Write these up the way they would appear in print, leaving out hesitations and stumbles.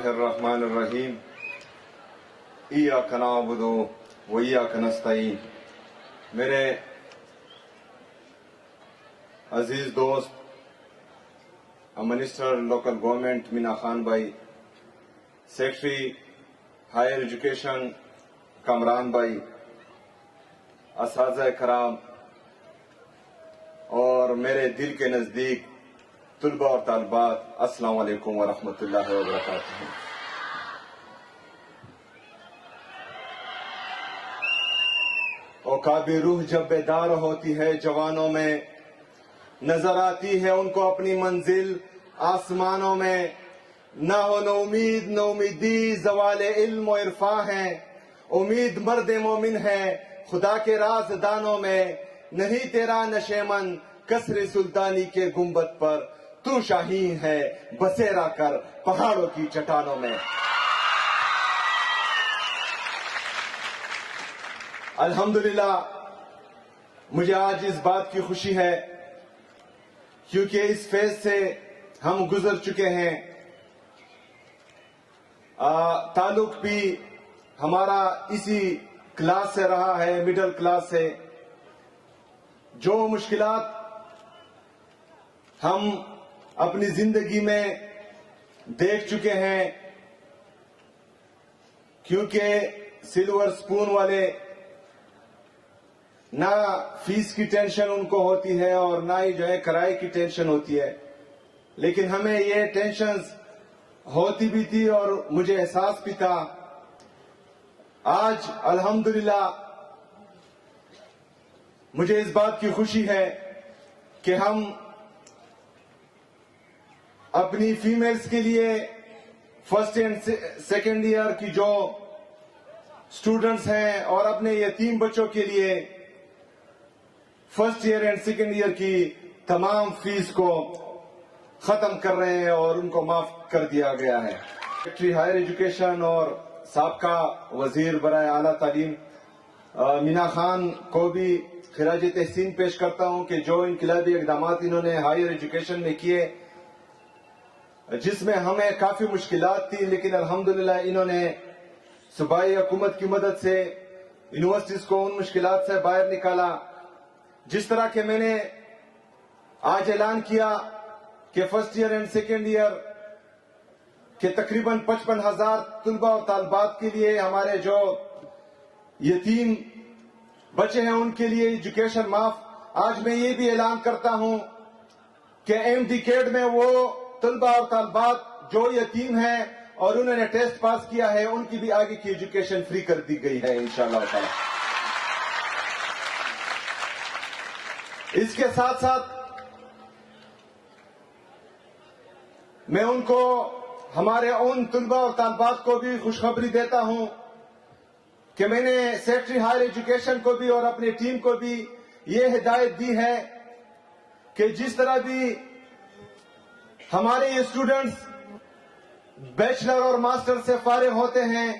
الرحمن الرحیم ایاک نعبد و ایاک نستعین. میرے عزیز دوست منسٹر لوکل گورنمنٹ مینا خان بھائی، سیکرٹری ہائر ایجوکیشن کامران بھائی، اساتذہ کرام اور میرے دل کے نزدیک طلباء اور طالبات، السلام علیکم ورحمۃ اللہ وبرکاتہ. اوقابی روح جب بیدار ہوتی ہے جوانوں میں، نظر آتی ہے ان کو اپنی منزل آسمانوں میں. نہ ہو نہ امید نہ امیدی، زوال علم و عرفاں ہے. امید مرد مومن ہے خدا کے راز دانوں میں. نہیں تیرا نشیمن کسر سلطانی کے گنبد پر، تو شاہین ہے بسیرا کر پہاڑوں کی چٹانوں میں. الحمدللہ مجھے آج اس بات کی خوشی ہے کیونکہ اس فیز سے ہم گزر چکے ہیں. تعلق بھی ہمارا اسی کلاس سے رہا ہے، مڈل کلاس سے. جو مشکلات ہم اپنی زندگی میں دیکھ چکے ہیں، کیونکہ سلور سپون والے نہ فیس کی ٹینشن ان کو ہوتی ہے اور نہ ہی کرائے کی ٹینشن ہوتی ہے، لیکن ہمیں یہ ٹینشنز ہوتی بھی تھی اور مجھے احساس بھی تھا. آج الحمدللہ مجھے اس بات کی خوشی ہے کہ ہم اپنی فیمیلز کے لیے فرسٹ اینڈ سیکنڈ ایئر کی جو اسٹوڈنٹس ہیں اور اپنے یتیم بچوں کے لیے first year and second year کی تمام فیس کو ختم کر رہے ہیں اور ان کو معاف کر دیا گیا ہے. سیکرٹری ہائر ایجوکیشن اور سابقہ وزیر برائے اعلیٰ تعلیم مینا خان کو بھی خراج تحسین پیش کرتا ہوں کہ جو انقلابی اقدامات انہوں نے ہائر ایجوکیشن میں کیے، جس میں ہمیں کافی مشکلات تھی، لیکن الحمدللہ انہوں نے صوبائی حکومت کی مدد سے یونیورسٹیز کو ان مشکلات سے باہر نکالا. جس طرح کہ میں نے آج اعلان کیا کہ first year and second year کے تقریباً 55,000 طلباء اور طالبات کے لیے، ہمارے جو یتیم بچے ہیں ان کے لیے ایجوکیشن معاف. آج میں یہ بھی اعلان کرتا ہوں کہ ایم ڈیکیڈ میں وہ طلباء اور طالبات جو یتیم ہیں اور انہوں نے ٹیسٹ پاس کیا ہے، ان کی بھی آگے کی ایجوکیشن فری کر دی گئی ہے انشاءاللہ تعالی. اس کے ساتھ ساتھ میں ان کو، ہمارے ان طلباء اور طالبات کو بھی خوشخبری دیتا ہوں کہ میں نے سیکرٹری ہائر ایجوکیشن کو بھی اور اپنی ٹیم کو بھی یہ ہدایت دی ہے کہ جس طرح بھی ہمارے یہ اسٹوڈنٹس بیچلر اور ماسٹر سے فارغ ہوتے ہیں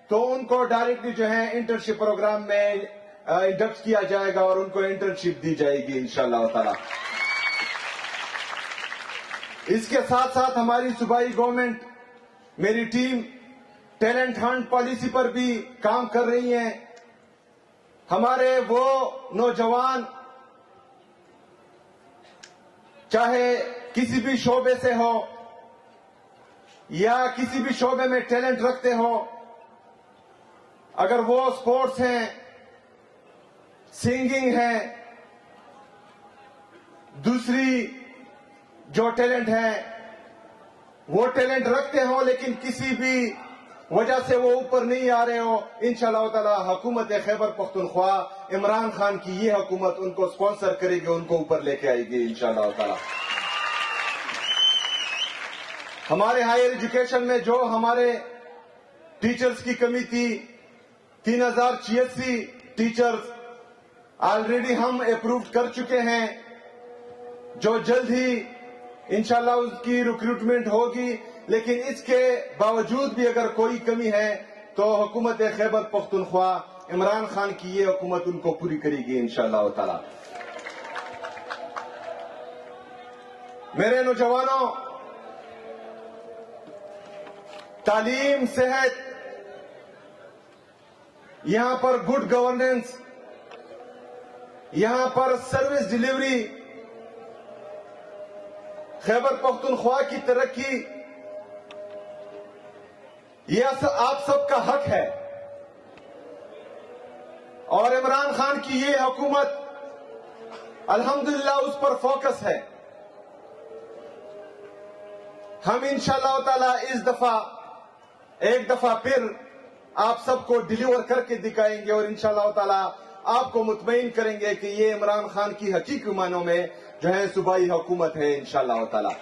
تو ان کو ڈائریکٹلی انٹرنشپ پروگرام میں انڈکٹ کیا جائے گا اور ان کو انٹرنشپ دی جائے گی انشاءاللہ تعالی. اس کے ساتھ ساتھ ہماری صوبائی گورنمنٹ، میری ٹیم ٹیلنٹ ہنٹ پالیسی پر بھی کام کر رہی ہے. ہمارے وہ نوجوان چاہے کسی بھی شعبے سے ہو یا کسی بھی شعبے میں ٹیلنٹ رکھتے ہو، اگر وہ سپورٹس ہیں، سنگنگ ہے، دوسری جو ٹیلنٹ ہے وہ ٹیلنٹ رکھتے ہو لیکن کسی بھی وجہ سے وہ اوپر نہیں آ رہے ہو، انشاءاللہ تعالی حکومت خیبر پختونخوا، عمران خان کی یہ حکومت ان کو سپانسر کرے گی، ان کو اوپر لے کے آئے گی انشاءاللہ تعالی. ہمارے ہائر ایجوکیشن میں جو ہمارے ٹیچرز کی کمی تھی، 3086 ٹیچرز آلریڈی ہم اپروو کر چکے ہیں، جو جلد ہی انشاءاللہ اس کی ریکروٹمنٹ ہوگی. لیکن اس کے باوجود بھی اگر کوئی کمی ہے تو حکومت خیبر پختونخوا، عمران خان کی یہ حکومت ان کو پوری کرے گی انشاءاللہ تعالی. میرے نوجوانوں، تعلیم، صحت، یہاں پر گڈ گورننس، یہاں پر سروس ڈیلیوری، خیبر پختونخوا کی ترقی، یہ آپ سب کا حق ہے. اور عمران خان کی یہ حکومت الحمدللہ اس پر فوکس ہے. ہم انشاءاللہ تعالی اس دفعہ ایک دفعہ پھر آپ سب کو ڈیلیور کر کے دکھائیں گے اور انشاءاللہ تعالی آپ کو مطمئن کریں گے کہ یہ عمران خان کی حقیقی معنوں میں جو ہے صوبائی حکومت ہے انشاءاللہ تعالی.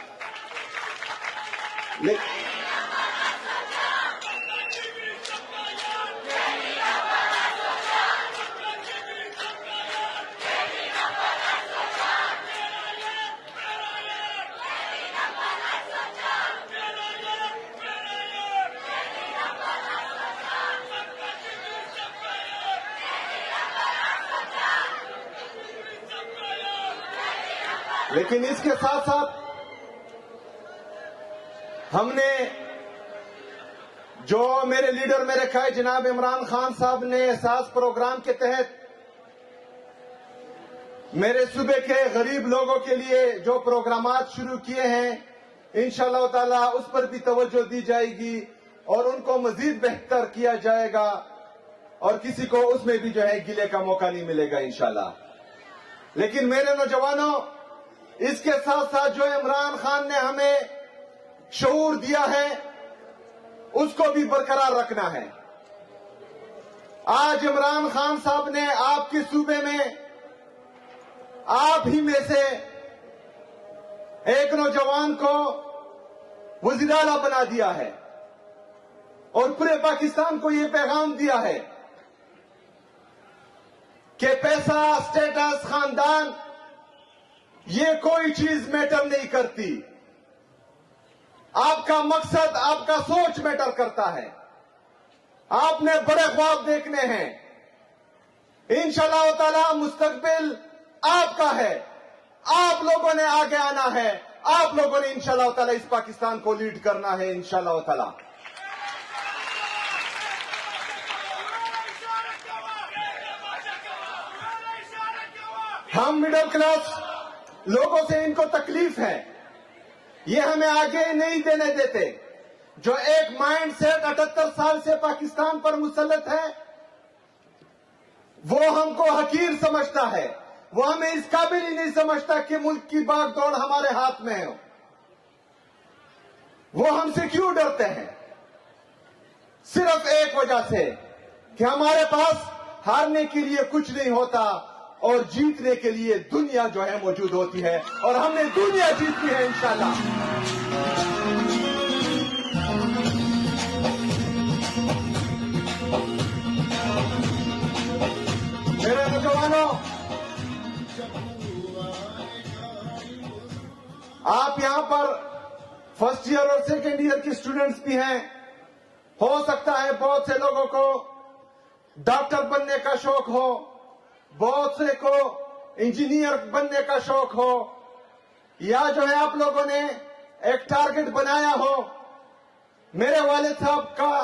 لیکن اس کے ساتھ ساتھ ہم نے جو میرے لیڈر میرے قائد جناب عمران خان صاحب نے احساس پروگرام کے تحت میرے صوبے کے غریب لوگوں کے لیے جو پروگرامات شروع کیے ہیں انشاءاللہ تعالی اس پر بھی توجہ دی جائے گی اور ان کو مزید بہتر کیا جائے گا اور کسی کو اس میں بھی جو ہے گلے کا موقع نہیں ملے گا انشاءاللہ. لیکن میرے نوجوانوں، اس کے ساتھ ساتھ جو عمران خان نے ہمیں شعور دیا ہے اس کو بھی برقرار رکھنا ہے. آج عمران خان صاحب نے آپ کے صوبے میں آپ ہی میں سے ایک نوجوان کو وزیر اعلیٰ بنا دیا ہے اور پورے پاکستان کو یہ پیغام دیا ہے کہ پیسہ، اسٹیٹس، خاندان، یہ کوئی چیز میٹر نہیں کرتی. آپ کا مقصد، آپ کا سوچ میٹر کرتا ہے. آپ نے بڑے خواب دیکھنے ہیں. انشاءاللہ تعالی مستقبل آپ کا ہے. آپ لوگوں نے آگے آنا ہے. آپ لوگوں نے انشاءاللہ تعالی اس پاکستان کو لیڈ کرنا ہے انشاءاللہ تعالی. ہم مڈل کلاس لوگوں سے ان کو تکلیف ہے، یہ ہمیں آگے نہیں دینے دیتے. جو ایک مائنڈ سیٹ 78 سال سے پاکستان پر مسلط ہے وہ ہم کو حقیر سمجھتا ہے. وہ ہمیں اس قابل ہی نہیں سمجھتا کہ ملک کی باغ دوڑ ہمارے ہاتھ میں ہے. وہ ہم سے کیوں ڈرتے ہیں؟ صرف ایک وجہ سے کہ ہمارے پاس ہارنے کے لیے کچھ نہیں ہوتا اور جیتنے کے لیے دنیا جو ہے موجود ہوتی ہے اور ہم نے دنیا جیتنی ہے انشاءاللہ. میرے نوجوانوں، آپ یہاں پر فرسٹ ایئر اور سیکنڈ ایئر کے اسٹوڈنٹس بھی ہیں. ہو سکتا ہے بہت سے لوگوں کو ڈاکٹر بننے کا شوق ہو، بہت سے کو انجینئر بننے کا شوق ہو، یا جو ہے آپ لوگوں نے ایک ٹارگٹ بنایا ہو. میرے والد صاحب کا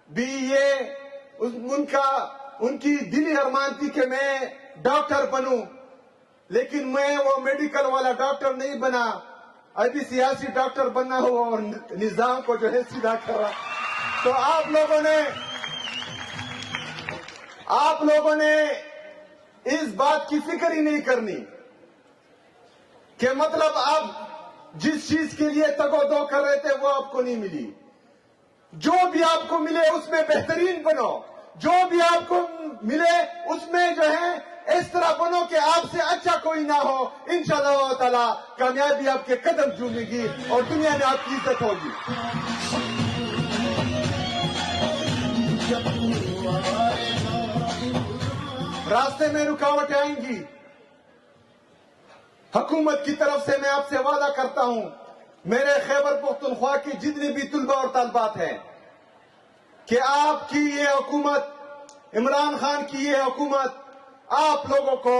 بھی یہ ان کی دلی ارمان تھی کہ میں ڈاکٹر بنوں، لیکن میں وہ میڈیکل والا ڈاکٹر نہیں بنا. ابھی سیاسی ڈاکٹر بننا ہوا اور نظام کو جو ہے سیدھا کر رہا. تو آپ لوگوں نے اس بات کی فکر ہی نہیں کرنی کہ مطلب آپ جس چیز کے لیے تگ و دو کر رہے تھے وہ آپ کو نہیں ملی. جو بھی آپ کو ملے اس میں بہترین بنو. جو بھی آپ کو ملے اس میں جو ہے اس طرح بنو کہ آپ سے اچھا کوئی نہ ہو. انشاءاللہ تعالی کامیابی آپ کے قدم چومے گی اور دنیا میں آپ کی عزت ہوگی. راستے میں رکاوٹیں آئیں گی. حکومت کی طرف سے میں آپ سے وعدہ کرتا ہوں، میرے خیبر پختونخوا کی جتنی بھی طلبہ اور طالبات ہیں، کہ آپ کی یہ حکومت، عمران خان کی یہ حکومت آپ لوگوں کو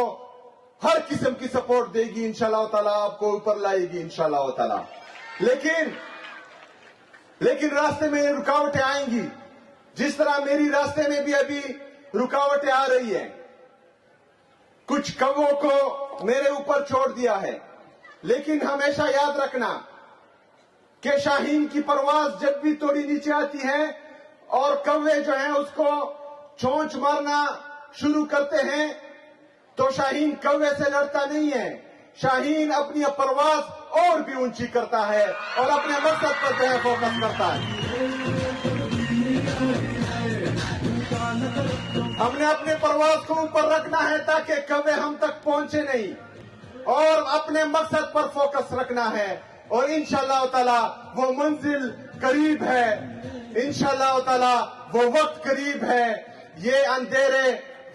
ہر قسم کی سپورٹ دے گی انشاءاللہ تعالی. آپ کو اوپر لائے گی انشاءاللہ تعالی. لیکن لیکن راستے میں رکاوٹیں آئیں گی، جس طرح میری راستے میں بھی ابھی رکاوٹیں آ رہی ہیں. کچھ کووں کو میرے اوپر چھوڑ دیا ہے، لیکن ہمیشہ یاد رکھنا کہ شاہین کی پرواز جب بھی تھوڑی نیچے آتی ہے اور کوے جو ہیں اس کو چونچ مارنا شروع کرتے ہیں تو شاہین کوے سے لڑتا نہیں ہے. شاہین اپنی پرواز اور بھی اونچی کرتا ہے اور اپنے مقصد پر جو ہے فوکس کرتا ہے. ہم نے اپنے پرواز کو اوپر رکھنا ہے تاکہ کوے ہم تک پہنچے نہیں، اور اپنے مقصد پر فوکس رکھنا ہے. اور انشاءاللہ تعالی وہ منزل قریب ہے، انشاءاللہ تعالی وہ وقت قریب ہے. یہ اندھیرے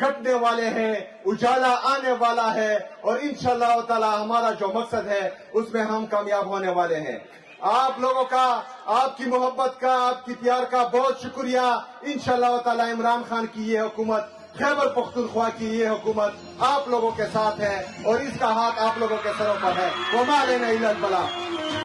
گھٹنے والے ہیں، اجالا آنے والا ہے، اور انشاءاللہ تعالی ہمارا جو مقصد ہے اس میں ہم کامیاب ہونے والے ہیں. آپ لوگوں کا، آپ کی محبت کا، آپ کی پیار کا بہت شکریہ. انشاءاللہ تعالی عمران خان کی یہ حکومت، خیبر پختونخوا کی یہ حکومت آپ لوگوں کے ساتھ ہے اور اس کا ہاتھ آپ لوگوں کے سروں پر ہے. وما علینا الا البلاغ.